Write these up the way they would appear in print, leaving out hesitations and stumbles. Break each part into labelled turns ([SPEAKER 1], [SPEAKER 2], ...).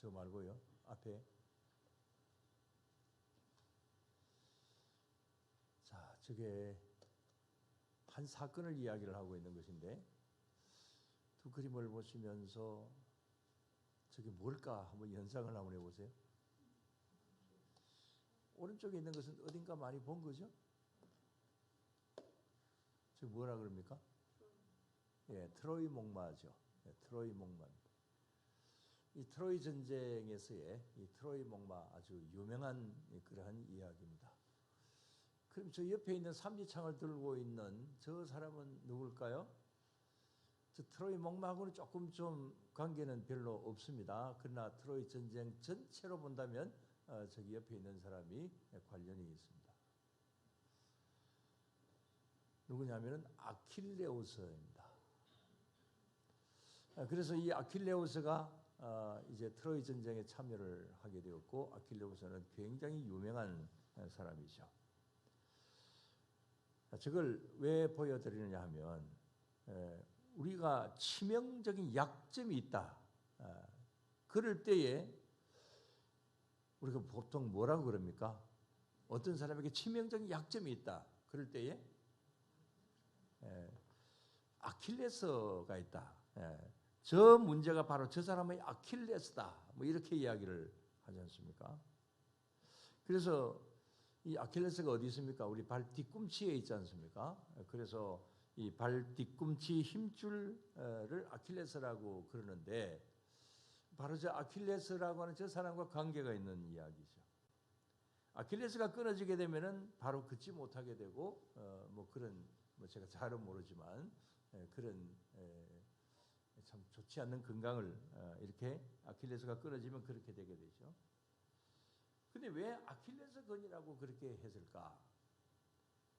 [SPEAKER 1] 저 말고요. 앞에. 자, 저게 한 사건을 이야기를 하고 있는 것인데 두 그림을 보시면서 저게 뭘까 한번 연상을 한번 해보세요. 오른쪽에 있는 것은 어딘가 많이 본 거죠? 저 뭐라 그럽니까? 예, 트로이 목마죠. 예, 트로이 목마입니다. 이 트로이 전쟁에서의 이 트로이 목마 아주 유명한 그러한 이야기입니다. 그럼 저 옆에 있는 삼지창을 들고 있는 저 사람은 누굴까요? 저 트로이 목마하고는 조금 좀 관계는 별로 없습니다. 그러나 트로이 전쟁 전체로 본다면 저기 옆에 있는 사람이 관련이 있습니다. 누구냐면은 아킬레우스입니다. 그래서 이 아킬레우스가 이제 트로이 전쟁에 참여를 하게 되었고 아킬레우스는 굉장히 유명한 사람이죠. 저걸 왜 보여드리느냐 하면 우리가 치명적인 약점이 있다. 그럴 때에 우리가 보통 뭐라고 그럽니까? 어떤 사람에게 치명적인 약점이 있다. 그럴 때에 아킬레스가 있다. 저 문제가 바로 저 사람의 아킬레스다. 뭐 이렇게 이야기를 하지 않습니까? 그래서 이 아킬레스가 어디 있습니까? 우리 발 뒤꿈치에 있지 않습니까? 그래서 이 발 뒤꿈치 힘줄을 아킬레스라고 그러는데 바로 저 아킬레스라고 하는 저 사람과 관계가 있는 이야기죠. 아킬레스가 끊어지게 되면은 바로 걷지 못하게 되고 뭐 그런 뭐 제가 잘은 모르지만 그런 참 좋지 않는 건강을 이렇게 아킬레스가 끊어지면 그렇게 되게 되죠. 근데 왜 아킬레스건이라고 그렇게 했을까?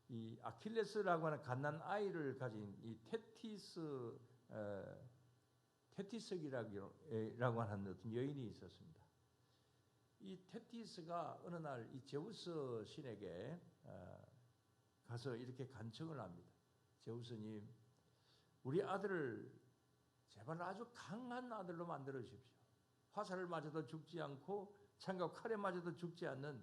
[SPEAKER 1] 이 아킬레스라고 하는 갓난 아이를 가진 이 테티스기라고 하는 어떤 여인이 있었습니다. 이 테티스가 어느 날 이 제우스 신에게 가서 이렇게 간청을 합니다. 제우스님, 우리 아들을 제발 아주 강한 아들로 만들어 주십시오. 화살을 맞아도 죽지 않고 창과 칼에 맞아도 죽지 않는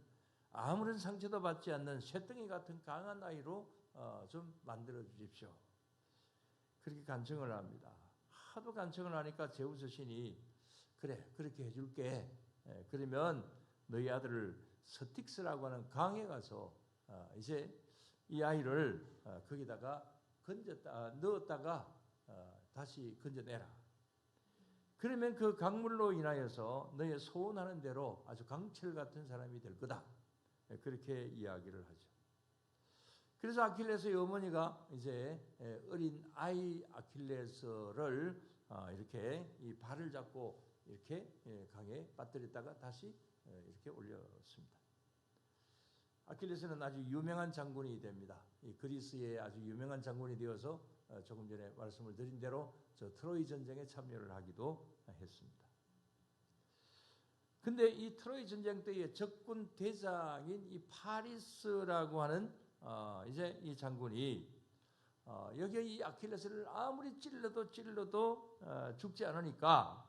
[SPEAKER 1] 아무런 상처도 받지 않는 쇠덩이 같은 강한 아이로 좀 만들어 주십시오. 그렇게 간청을 합니다. 하도 간청을 하니까 제우스 신이 그래 그렇게 해줄게. 그러면 너희 아들을 스틱스라고 하는 강에 가서 이제 이 아이를 거기다가 넣었다가 다시 건져내라. 그러면 그 강물로 인하여서 너의 소원하는 대로 아주 강철 같은 사람이 될 거다. 그렇게 이야기를 하죠. 그래서 아킬레스의 어머니가 이제 어린 아이 아킬레스를 이렇게 이 발을 잡고 이렇게 강에 빠뜨렸다가 다시 이렇게 올렸습니다. 아킬레스는 아주 유명한 장군이 됩니다. 이 그리스의 아주 유명한 장군이 되어서 조금 전에 말씀을 드린 대로 저 트로이 전쟁에 참여를 하기도 했습니다. 근데 이 트로이 전쟁 때의 적군 대장인 이 파리스라고 하는 이제 이 장군이 여기에 이 아킬레스를 아무리 찔러도 죽지 않으니까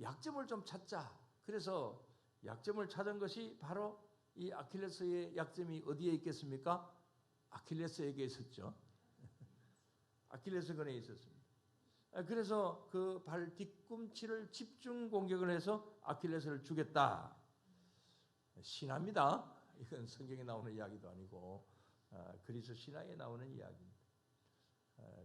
[SPEAKER 1] 약점을 좀 찾자. 그래서 약점을 찾은 것이 바로 이 아킬레스의 약점이 어디에 있겠습니까? 아킬레스에게 있었죠. 아킬레스건에 있었습니다. 그래서 그 발 뒤꿈치를 집중 공격을 해서 아킬레스를 죽였다. 신화입니다. 이건 성경에 나오는 이야기도 아니고 그리스 신화에 나오는 이야기입니다.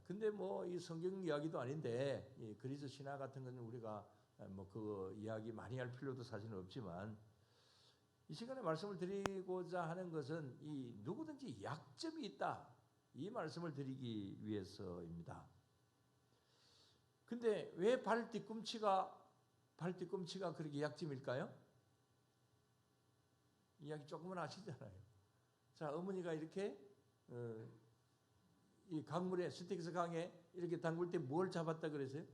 [SPEAKER 1] 근데 뭐 이 성경 이야기도 아닌데 이 그리스 신화 같은 거는 우리가 뭐 그 이야기 많이 할 필요도 사실은 없지만 이 시간에 말씀을 드리고자 하는 것은 이 누구든지 약점이 있다. 이 말씀을 드리기 위해서입니다. 근데 왜 발 뒤꿈치가 그렇게 약점일까요? 이야기 조금은 아시잖아요. 자, 어머니가 이렇게 이 강물에 스틱스 강에 이렇게 담글 때 뭘 잡았다 그랬어요?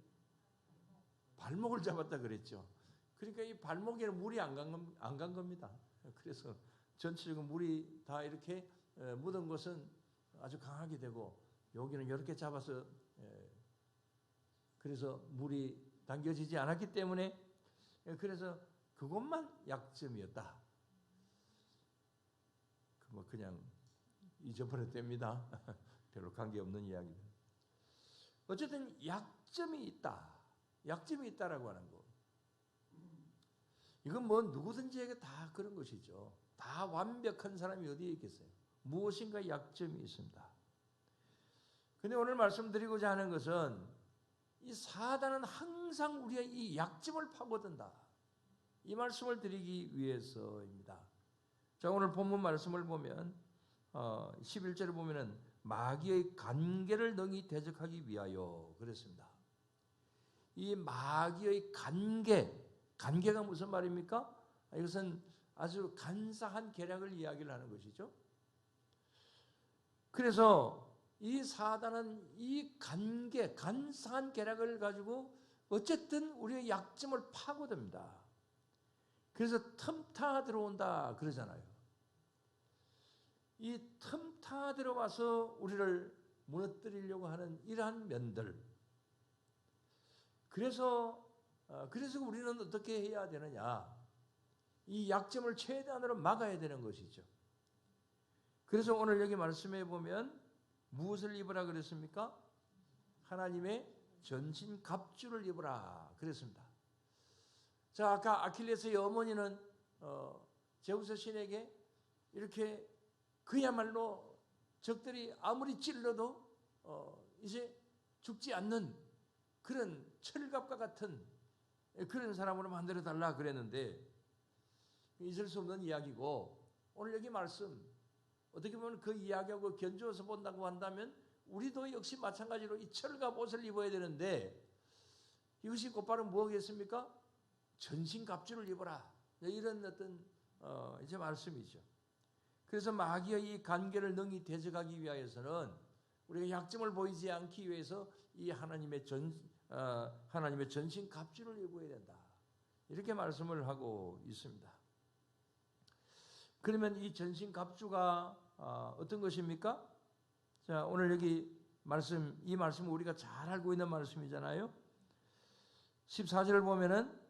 [SPEAKER 1] 발목을 잡았다 그랬죠. 그러니까 이 발목에는 물이 안 간 겁니다. 그래서 전체적으로 물이 다 이렇게 묻은 것은 아주 강하게 되고 여기는 이렇게 잡아서 그래서 물이 당겨지지 않았기 때문에 그래서 그것만 약점이었다. 그냥 잊어버려도 됩니다. 별로 관계없는 이야기들. 어쨌든 약점이 있다라고 하는 거. 이건 뭐 누구든지에게 다 그런 것이죠. 다 완벽한 사람이 어디에 있겠어요? 무엇인가 약점이 있습니다. 근데 오늘 말씀드리고자 하는 것은 이 사단은 항상 우리의 이 약점을 파고든다. 이 말씀을 드리기 위해서입니다. 자, 오늘 본문 말씀을 보면 11절을 보면은 마귀의 관계를 능히 대적하기 위하여 그랬습니다. 이 마귀의 관계가 무슨 말입니까? 이것은 아주 간사한 계략을 이야기를 하는 것이죠. 그래서 이 사단은 이 간사한 계략을 가지고 어쨌든 우리의 약점을 파고듭니다. 그래서 틈타 들어온다 그러잖아요. 이 틈타 들어와서 우리를 무너뜨리려고 하는 이러한 면들. 그래서 우리는 어떻게 해야 되느냐? 이 약점을 최대한으로 막아야 되는 것이죠. 그래서 오늘 여기 말씀해 보면 무엇을 입으라 그랬습니까? 하나님의 전신 갑주를 입으라 그랬습니다. 자, 아까 아킬레스의 어머니는 제우스 신에게 이렇게 그야말로 적들이 아무리 찔러도 이제 죽지 않는 그런 철갑과 같은 그런 사람으로 만들어달라 그랬는데 있을 수 없는 이야기고, 오늘 여기 말씀 어떻게 보면 그 이야기하고 견주어서 본다고 한다면 우리도 역시 마찬가지로 이 철갑 옷을 입어야 되는데 이것이 곧바로 뭐겠습니까? 전신갑주를 입어라, 이런 어떤 이제 말씀이죠. 그래서 마귀의 이 관계를 능히 대적하기 위하여서는 우리가 약점을 보이지 않기 위해서 이 하나님의 전신갑주를 입어야 된다, 이렇게 말씀을 하고 있습니다. 그러면 이 전신갑주가 어떤 것입니까? 자, 오늘 여기 이 말씀은 우리가 잘 알고 있는 말씀이잖아요. 14절을 보면은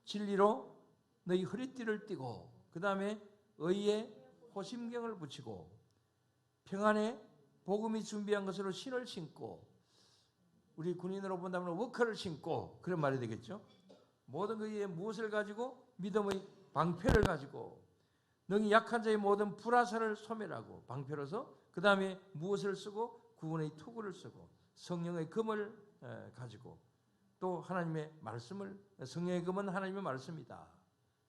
[SPEAKER 1] 진리로 너희 허리띠를 띠고, 그 다음에 의의 호심경을 붙이고, 평안의 복음이 준비한 것으로 신을 신고, 우리 군인으로 본다면 워커를 신고, 그런 말이 되겠죠. 모든 그 위에 무엇을 가지고? 믿음의 방패를 가지고, 능히 약한 자의 모든 불화살을 소멸하고, 방패로서 그 다음에 무엇을 쓰고? 구원의 투구를 쓰고, 성령의 검을 가지고, 또 하나님의 말씀을, 성령의 검은 하나님의 말씀이다,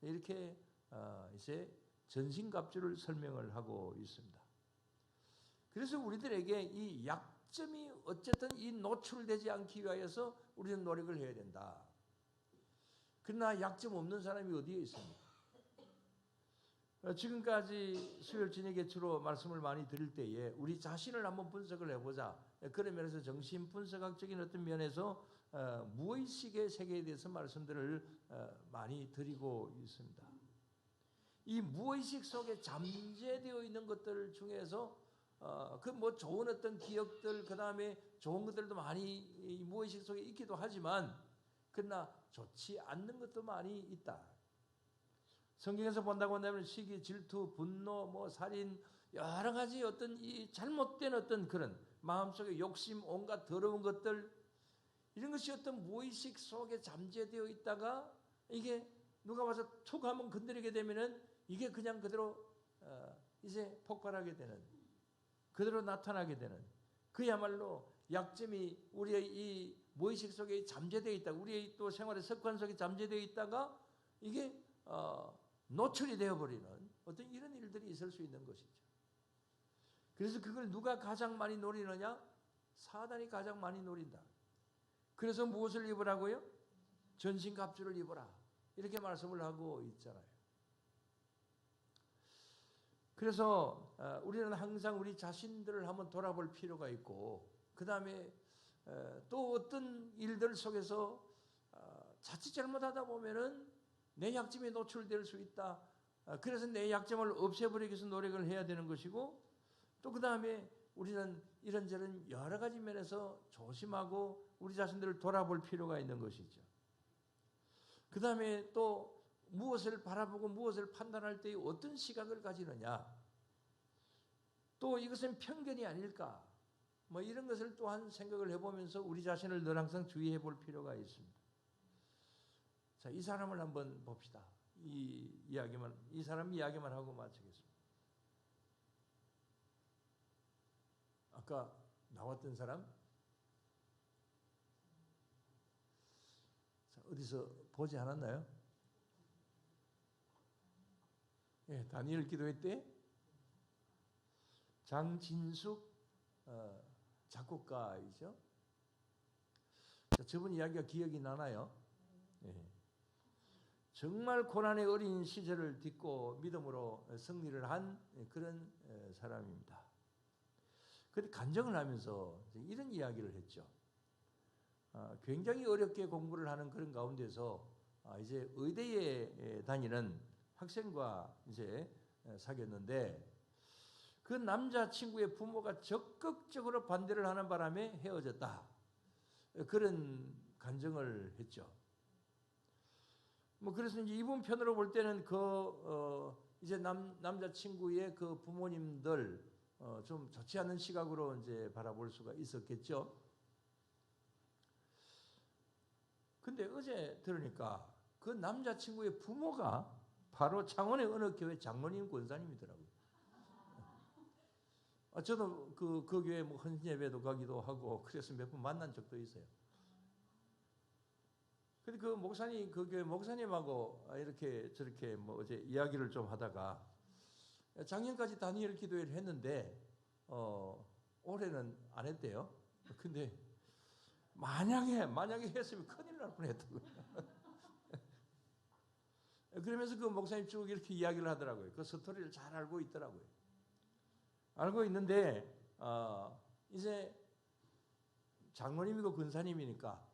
[SPEAKER 1] 이렇게 이제 전신갑주를 설명을 하고 있습니다. 그래서 우리들에게 이 약점이 어쨌든 이 노출되지 않기 위하여서 우리는 노력을 해야 된다. 그러나 약점 없는 사람이 어디에 있습니까? 지금까지 수요일 저녁에 주로 말씀을 많이 드릴 때에 우리 자신을 한번 분석을 해보자. 그런 면에서 정신분석학적인 어떤 면에서 무의식의 세계에 대해서 말씀들을 많이 드리고 있습니다. 이 무의식 속에 잠재되어 있는 것들 중에서 그 뭐 좋은 어떤 기억들, 그 다음에 좋은 것들도 많이 이 무의식 속에 있기도 하지만, 그러나 좋지 않는 것도 많이 있다. 성경에서 본다고 한다면 시기, 질투, 분노, 뭐 살인, 여러 가지 어떤 이 잘못된 어떤 그런 마음속에 욕심, 온갖 더러운 것들, 이런 것이 어떤 무의식 속에 잠재되어 있다가 이게 누가 와서 툭 한번 건드리게 되면은 이게 그냥 그대로 이제 폭발하게 되는, 그대로 나타나게 되는, 그야말로 약점이 우리의 이 무의식 속에 잠재되어 있다, 우리의 또 생활의 습관 속에 잠재되어 있다가 이게 노출이 되어버리는 어떤 이런 일들이 있을 수 있는 것이죠. 그래서 그걸 누가 가장 많이 노리느냐? 사단이 가장 많이 노린다. 그래서 무엇을 입으라고요? 전신갑주를 입어라, 이렇게 말씀을 하고 있잖아요. 그래서 우리는 항상 우리 자신들을 한번 돌아볼 필요가 있고, 그 다음에 또 어떤 일들 속에서 자칫 잘못하다 보면은 내 약점이 노출될 수 있다. 그래서 내 약점을 없애버리기 위해서 노력을 해야 되는 것이고, 또 그 다음에 우리는 이런저런 여러 가지 면에서 조심하고 우리 자신들을 돌아볼 필요가 있는 것이죠. 그 다음에 또 무엇을 바라보고 무엇을 판단할 때 어떤 시각을 가지느냐, 또 이것은 편견이 아닐까, 뭐 이런 것을 또한 생각을 해보면서 우리 자신을 늘 항상 주의해 볼 필요가 있습니다. 자, 이 사람을 한번 봅시다. 이 사람 이야기만 하고 마치겠습니다. 아까 나왔던 사람, 자, 어디서 보지 않았나요? 예, 다니엘 기도회 때 장진숙 작곡가이죠. 자, 저분 이야기가 기억이 나나요? 예. 정말 고난의 어린 시절을 딛고 믿음으로 승리를 한 그런 사람입니다. 그런데 간증을 하면서 이런 이야기를 했죠. 굉장히 어렵게 공부를 하는 그런 가운데서 이제 의대에 다니는 학생과 이제 사귀었는데, 그 남자친구의 부모가 적극적으로 반대를 하는 바람에 헤어졌다. 그런 간증을 했죠. 뭐 그래서 이제 이분 편으로 볼 때는 이제 남자친구의 그 부모님들 좀 좋지 않은 시각으로 이제 바라볼 수가 있었겠죠. 근데 어제 들으니까 그 남자친구의 부모가 바로 창원의 어느 교회 장로님 권사님이더라고요. 저도 그 교회 뭐 헌신예배도 가기도 하고 그래서 몇 번 만난 적도 있어요. 근데 그 목사님, 그 교회 목사님하고 이렇게 저렇게 뭐 어제 이야기를 좀 하다가, 작년까지 다니엘 기도회를 했는데 올해는 안 했대요. 근데 만약에 했으면 큰일 날 뻔했다고요. 그러면서 그 목사님 쭉 이렇게 이야기를 하더라고요. 그 스토리를 잘 알고 있더라고요. 알고 있는데 이제 장로님이고 권사님이니까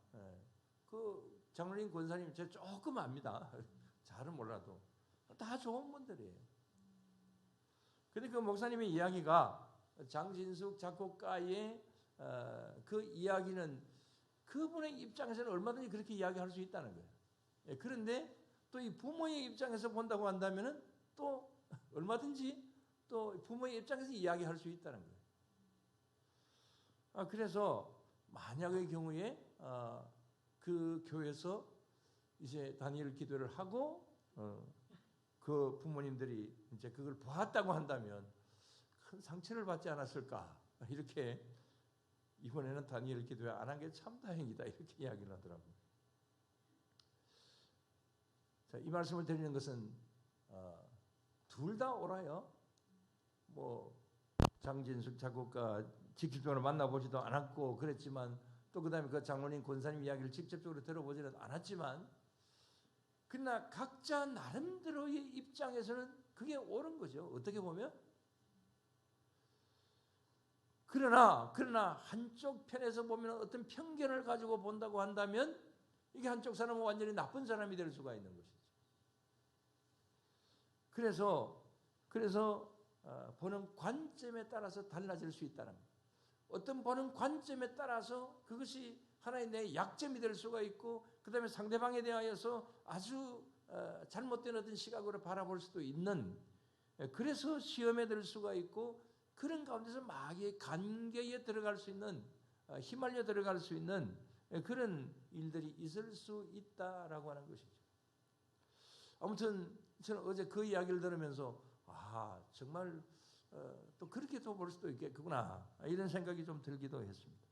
[SPEAKER 1] 그 장로님 권사님 제가 조금 압니다. 잘은 몰라도 다 좋은 분들이에요. 근데 그 목사님의 이야기가 장진숙 작곡가의 그 이야기는 그분의 입장에서는 얼마든지 그렇게 이야기할 수 있다는 거예요. 그런데 또 이 부모의 입장에서 본다고 한다면은 또 얼마든지 또 부모의 입장에서 이야기할 수 있다는 거예요. 그래서 만약의 경우에 그 교회에서 이제 다니엘 기도를 하고 그 부모님들이 이제 그걸 보았다고 한다면 큰 상처를 받지 않았을까, 이렇게 이번에는 다니엘 기도회 안 한 게 참 다행이다, 이렇게 이야기를 하더라고요. 자, 이 말씀을 드리는 것은 둘 다 옳아요. 뭐 장진숙 작곡가 직접적으로 만나보지도 않았고 그랬지만, 또 그 다음에 그 장로님 권사님 이야기를 직접적으로 들어보지는 않았지만, 그러나 각자 나름대로의 입장에서는 그게 옳은 거죠, 어떻게 보면. 그러나 한쪽 편에서 보면 어떤 편견을 가지고 본다고 한다면 이게 한쪽 사람은 완전히 나쁜 사람이 될 수가 있는 것이죠. 그래서 보는 관점에 따라서 달라질 수 있다는 거예요. 어떤 보는 관점에 따라서 그것이 하나의 내 약점이 될 수가 있고, 그 다음에 상대방에 대하여서 아주 잘못된 어떤 시각으로 바라볼 수도 있는, 그래서 시험에 들 수가 있고, 그런 가운데서 마귀의 관계에 들어갈 수 있는, 휘말려 들어갈 수 있는 그런 일들이 있을 수 있다라고 하는 것이죠. 아무튼 저는 어제 그 이야기를 들으면서 정말 또 그렇게 또 볼 수도 있겠구나, 이런 생각이 좀 들기도 했습니다.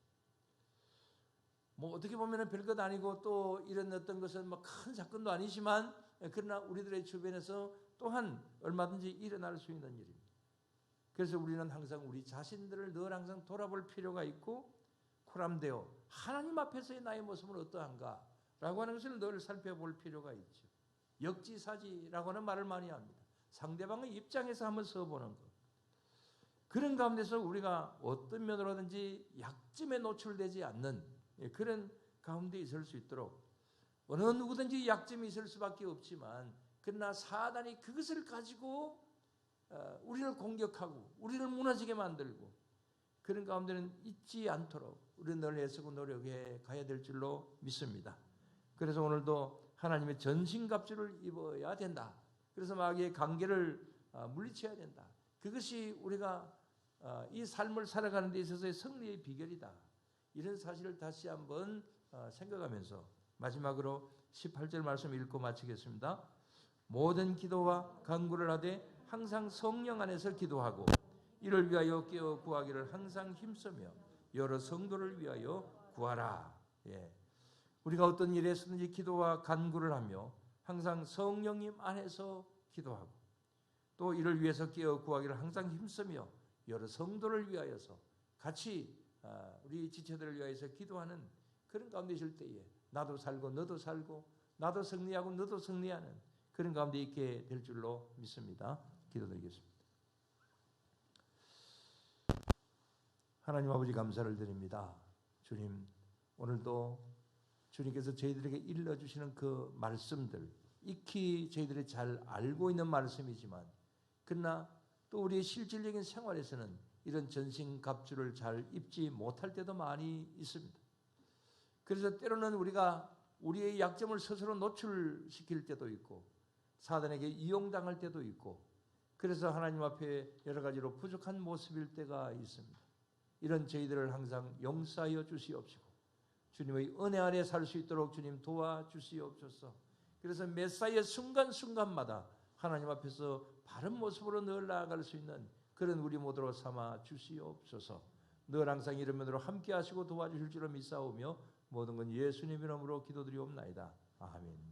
[SPEAKER 1] 뭐 어떻게 보면 별것 아니고 또 이런 어떤 것은 뭐 큰 사건도 아니지만, 그러나 우리들의 주변에서 또한 얼마든지 일어날 수 있는 일입니다. 그래서 우리는 항상 우리 자신들을 늘 항상 돌아볼 필요가 있고, 코람데오 하나님 앞에서의 나의 모습은 어떠한가 라고 하는 것을 늘 살펴볼 필요가 있죠. 역지사지라고 하는 말을 많이 합니다. 상대방의 입장에서 한번 서보는 것. 그런 가운데서 우리가 어떤 면으로든지 약점에 노출되지 않는 그런 가운데 있을 수 있도록, 어느 누구든지 약점이 있을 수밖에 없지만, 그러나 사단이 그것을 가지고 우리를 공격하고 우리를 무너지게 만들고, 그런 가운데는 있지 않도록 우리는 늘 애쓰고 노력해 가야 될 줄로 믿습니다. 그래서 오늘도 하나님의 전신갑주를 입어야 된다. 그래서 마귀의 관계를 물리쳐야 된다. 그것이 우리가 이 삶을 살아가는 데 있어서의 승리의 비결이다. 이런 사실을 다시 한번 생각하면서 마지막으로 18절 말씀 읽고 마치겠습니다. 모든 기도와 간구를 하되 항상 성령 안에서 기도하고 이를 위하여 깨어 구하기를 항상 힘쓰며 여러 성도를 위하여 구하라. 예. 우리가 어떤 일에서든지 기도와 간구를 하며 항상 성령님 안에서 기도하고 또 이를 위해서 깨어 구하기를 항상 힘쓰며 여러 성도를 위하여서 같이 우리 지체들을 위하여서 기도하는 그런 가운데 있을 때에 나도 살고 너도 살고 나도 승리하고 너도 승리하는 그런 가운데 있게 될 줄로 믿습니다. 기도드리겠습니다. 하나님 아버지 감사를 드립니다. 주님, 오늘도 주님께서 저희들에게 일러주시는 그 말씀들, 익히 저희들이 잘 알고 있는 말씀이지만 그러나 또 우리의 실질적인 생활에서는 이런 전신갑주를 잘 입지 못할 때도 많이 있습니다. 그래서 때로는 우리가 우리의 약점을 스스로 노출시킬 때도 있고 사단에게 이용당할 때도 있고 그래서 하나님 앞에 여러 가지로 부족한 모습일 때가 있습니다. 이런 저희들을 항상 용서하여 주시옵시고 주님의 은혜 아래 살 수 있도록 주님 도와주시옵소서. 그래서 메사의 순간순간마다 하나님 앞에서 바른 모습으로 늘 나아갈 수 있는 그런 우리 모두로 삼아 주시옵소서. 늘 항상 이런 면으로 함께 하시고 도와주실 줄을 믿사오며 모든 건 예수님 이름으로 기도드리옵나이다. 아멘.